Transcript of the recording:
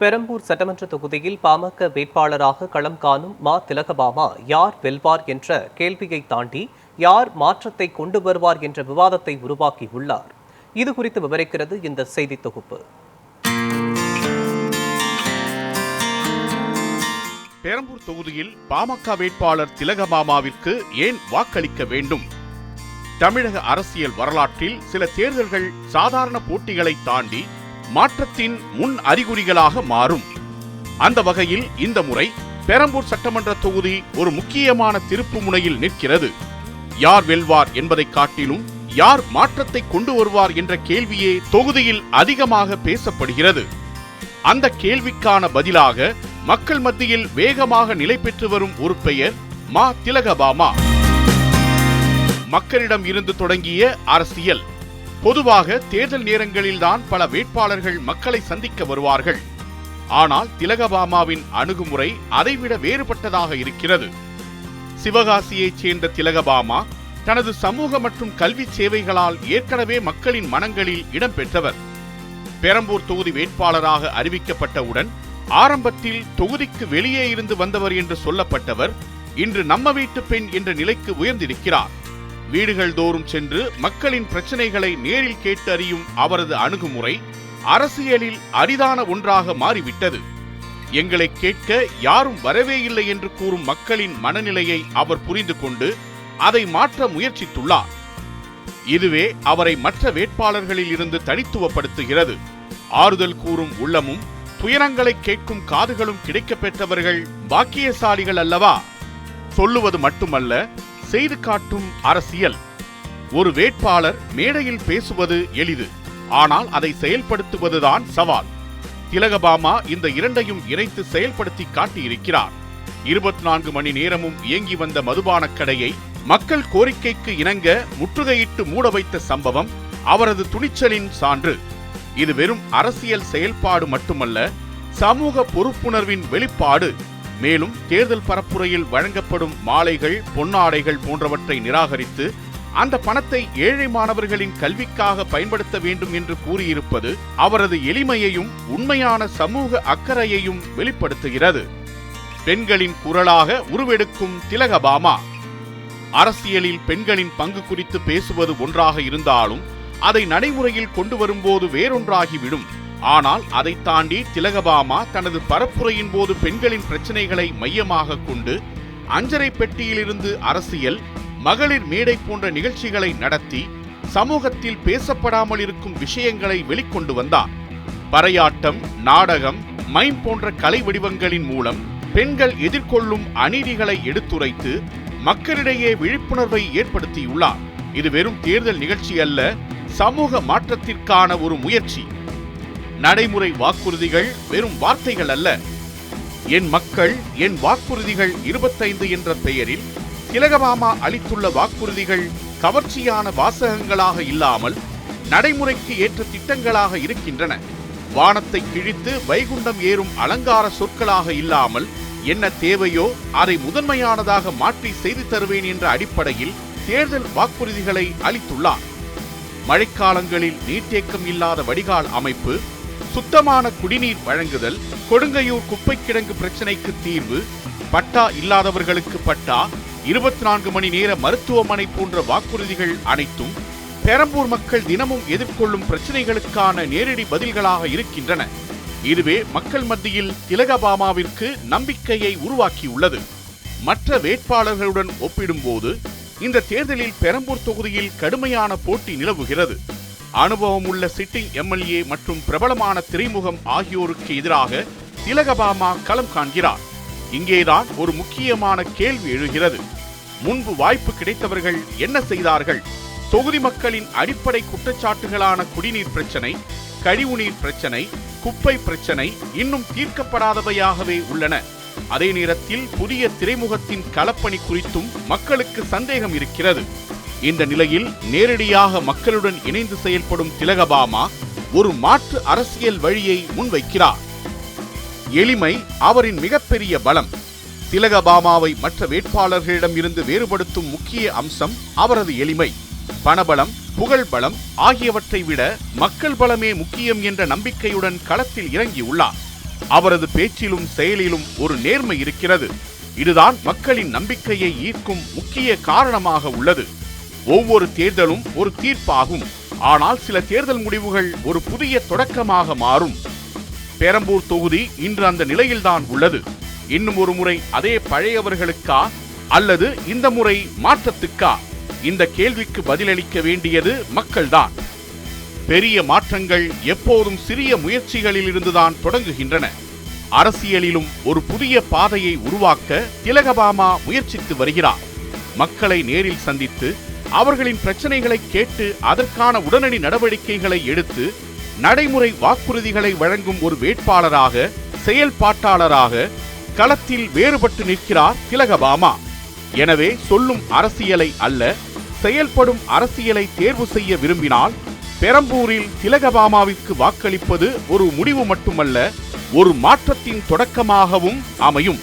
பெரம்பூர் சட்டமன்ற தொகுதியில் பாமக வேட்பாளராக களம் காணும் மா. திலகபாமா யார் வெல்வார் என்ற கேள்வியை தாண்டி யார் மாற்றத்தை கொண்டு வருவார் என்ற விவாதத்தை உருவாக்கியுள்ளார். இது குறித்து விவரிக்கிறது இந்த செய்தி தொகுப்பு. பெரம்பூர் தொகுதியில் பாமக வேட்பாளர் திலகபாமாவிற்கு ஏன் வாக்களிக்க வேண்டும்? தமிழக அரசியல் வரலாற்றில் சில தேர்தல்கள் சாதாரண போட்டிகளை தாண்டி மாற்றத்தின் முன் அறிகுறிகளாக மாறும். அந்த வகையில் இந்த முறை பெரம்பூர் சட்டமன்ற தொகுதி ஒரு முக்கியமான திருப்பு முனையில் நிற்கிறது. யார் வெல்வார் என்பதை காட்டிலும் யார் மாற்றத்தை கொண்டு வருவார் என்ற கேள்வியே தொகுதியில் அதிகமாக பேசப்படுகிறது. அந்த கேள்விக்கான பதிலாக மக்கள் மத்தியில் வேகமாக நிலை பெற்று வரும் ஒரு பெயர் மா. திலகபாமா. மக்களிடம் இருந்து தொடங்கிய அரசியல். பொதுவாக தேர்தல் நேரங்களில்தான் பல வேட்பாளர்கள் மக்களை சந்திக்க வருவார்கள். ஆனால் திலகபாமாவின் அணுகுமுறை அதைவிட வேறுபட்டதாக இருக்கிறது. சிவகாசியைச் சேர்ந்த திலகபாமா தனது சமூக மற்றும் கல்வி சேவைகளால் ஏற்கனவே மக்களின் மனங்களில் இடம்பெற்றவர். பெரம்பூர் தொகுதி வேட்பாளராக அறிவிக்கப்பட்டவுடன் ஆரம்பத்தில் தொகுதிக்கு வெளியே இருந்து வந்தவர் என்று சொல்லப்பட்டவர் இன்று நம்ம வீட்டு பெண் என்ற நிலைக்கு உயர்ந்திருக்கிறார். வீடுகள் தோறும் சென்று மக்களின் பிரச்சனைகளை நேரில் கேட்டு அறியும் அவரது அணுகுமுறை அரசியலில் அரிதான ஒன்றாக மாறிவிட்டது. எங்களை கேட்க யாரும் வரவே இல்லை என்று கூறும் மக்களின் மனநிலையை அவர் புரிந்து கொண்டு அதை மாற்ற முயற்சித்துள்ளார். இதுவே அவரை மற்ற வேட்பாளர்களில் இருந்து தனித்துவப்படுத்துகிறது. ஆறுதல் கூறும் உள்ளமும் துயரங்களை கேட்கும் காதுகளும் கிடைக்கப் பெற்றவர்கள் பாக்கியசாலிகள் அல்லவா? சொல்லுவது மட்டுமல்ல, செய்து காட்டும் அரசியல். ஒரு வேட்பாளர் மேடையில் பேசுவது எளிது, ஆனால் அதை செயல்படுத்துவதுதான் சவால். திலகபாமா இந்த இரண்டையும் இணைத்து செயல்படுத்தி காட்டியிருக்கிறார். 24 மணி நேரமும் இயங்கி வந்த மதுபான கடையை மக்கள் கோரிக்கைக்கு இணங்க முற்றுகையிட்டு மூட வைத்த சம்பவம் அவரது துணிச்சலின் சான்று. இது வெறும் அரசியல் செயல்பாடு மட்டுமல்ல, சமூக பொறுப்புணர்வின் வெளிப்பாடு. மேலும் தேர்தல் பரப்புரையில் வழங்கப்படும் மாலைகள், பொன்னாடைகள் போன்றவற்றை நிராகரித்து அந்த பணத்தை ஏழை மாணவர்களின் கல்விக்காக பயன்படுத்த வேண்டும் என்று கூறியிருப்பது அவரது எளிமையையும் உண்மையான சமூக அக்கறையையும் வெளிப்படுத்துகிறது. பெண்களின் குரலாக உருவெடுக்கும் திலகபாமா. அரசியலில் பெண்களின் பங்கு குறித்து பேசுவது ஒன்றாக இருந்தாலும் அதை நடைமுறையில் கொண்டு வரும்போது வேறொன்றாகிவிடும். ஆனால் அதை தாண்டி திலகபாமா தனது பரப்புரையின் போது பெண்களின் பிரச்சனைகளை மையமாக கொண்டு அஞ்சரை பெட்டியிலிருந்து அரசியல், மகளிர் மேடை போன்ற நிகழ்ச்சிகளை நடத்தி சமூகத்தில் பேசப்படாமல் இருக்கும் விஷயங்களை வெளிக்கொண்டு வந்தார். பறையாட்டம், நாடகம், மைம் போன்ற கலை வடிவங்களின் மூலம் பெண்கள் எதிர்கொள்ளும் அநீதிகளை எடுத்துரைத்து மக்களிடையே விழிப்புணர்வை ஏற்படுத்தியுள்ளார். இது வெறும் தேர்தல் நிகழ்ச்சி அல்ல, சமூக மாற்றத்திற்கான ஒரு முயற்சி. நடைமுறை வாக்குறுதிகள் வெறும் வார்த்தைகள் அல்ல. என் மக்கள் என் வாக்குறுதிகள் 25 என்ற பெயரில் திலகபாமா அளித்துள்ள வாக்குறுதிகள் கவர்ச்சியான வாசகங்களாக இல்லாமல் நடைமுறைக்கு ஏற்ற திட்டங்களாக இருக்கின்றன. வானத்தை கிழித்து வைகுண்டம் ஏறும் அலங்கார சொற்களாக இல்லாமல் என்ன தேவையோ அதை முதன்மையானதாக மாற்றி செய்து தருவேன் என்ற அடிப்படையில் தேர்தல் வாக்குறுதிகளை அளித்துள்ளார். மழைக்காலங்களில் நீர்த்தேக்கம் இல்லாத வடிகால் அமைப்பு, சுத்தமான குடிநீர் வழங்குதல், கொடுங்கையூர் குப்பை கிடங்கு பிரச்சினைக்கு தீர்வு, பட்டா இல்லாதவர்களுக்கு பட்டா, 24 மணி நேர மருத்துவமனை போன்ற வாக்குறுதிகள் அனைத்தும் பெரம்பூர் மக்கள் தினமும் எதிர்கொள்ளும் பிரச்சனைகளுக்கான நேரடி பதில்களாக இருக்கின்றன. இதுவே மக்கள் மத்தியில் திலகபாமாவிற்கு நம்பிக்கையை உருவாக்கியுள்ளது. மற்ற வேட்பாளர்களுடன் ஒப்பிடும்போது இந்த தேர்தலில் பெரம்பூர் தொகுதியில் கடுமையான போட்டி நிலவுகிறது. அனுபவம் உள்ள சிட்டிங் எம்எல்ஏ மற்றும் பிரபலமான திரைமுகம் ஆகியோருக்கு எதிராக திலகபாமா களம் காண்கிறார். இங்கேதான் ஒரு முக்கியமான கேள்வி எழுகிறது. முன்பு வாய்ப்பு கிடைத்தவர்கள் என்ன செய்தார்கள்? தொகுதி மக்களின் அடிப்படை குற்றச்சாட்டுகளான குடிநீர் பிரச்சனை, கழிவுநீர் பிரச்சனை, குப்பை பிரச்சனை இன்னும் தீர்க்கப்படாதவையாகவே உள்ளன. அதே நேரத்தில் புதிய திரைமுகத்தின் களப்பணி குறித்தும் மக்களுக்கு சந்தேகம் இருக்கிறது. இந்த நிலையில் நேரடியாக மக்களுடன் இணைந்து செயல்படும் திலகபாமா ஒரு மாற்று அரசியல் வழியை முன்வைக்கிறார். எளிமை அவரின் மிகப்பெரிய பலம். திலகபாமாவை மற்ற வேட்பாளர்களிடம் இருந்து வேறுபடுத்தும் முக்கிய அம்சம் அவரது எளிமை. பணபலம், புகழ் பலம் ஆகியவற்றை விட மக்கள் பலமே முக்கியம் என்ற நம்பிக்கையுடன் களத்தில் இறங்கியுள்ளார். அவரது பேச்சிலும் செயலிலும் ஒரு நேர்மை இருக்கிறது. இதுதான் மக்களின் நம்பிக்கையை ஈர்க்கும் முக்கிய காரணமாக உள்ளது. ஒவ்வொரு தேர்தலும் ஒரு தீர்ப்பாகும். ஆனால் சில தேர்தல் முடிவுகள் ஒரு புதிய தொடக்கமாக மாறும். பெரம்பூர் தொகுதி இன்று அந்த நிலையில்தான் உள்ளது. இன்னும் ஒரு முறை அதே பழையவர்களுக்கா அல்லது இந்த முறை மாற்றத்துக்கா? இந்த கேள்விக்கு பதிலளிக்க வேண்டியது மக்கள்தான். பெரிய மாற்றங்கள் எப்போதும் சிறிய முயற்சிகளில் இருந்துதான் தொடங்குகின்றன. அரசியலிலும் ஒரு புதிய பாதையை உருவாக்க திலகபாமா முயற்சித்து வருகிறார். மக்களை நேரில் சந்தித்து அவர்களின் பிரச்சனைகளை கேட்டு அதற்கான உடனடி நடவடிக்கைகளை எடுத்து நடைமுறை வாக்குறுதிகளை வழங்கும் ஒரு வேட்பாளராக, செயல்பாட்டாளராக களத்தில் வேறுபட்டு நிற்கிறார் திலகபாமா. எனவே சொல்லும் அரசியலை அல்ல, செயல்படும் அரசியலை தேர்வு செய்ய விரும்பினால் பெரம்பூரில் திலகபாமாவிற்கு வாக்களிப்பது ஒரு முடிவு மட்டுமல்ல, ஒரு மாற்றத்தின் தொடக்கமாகவும் அமையும்.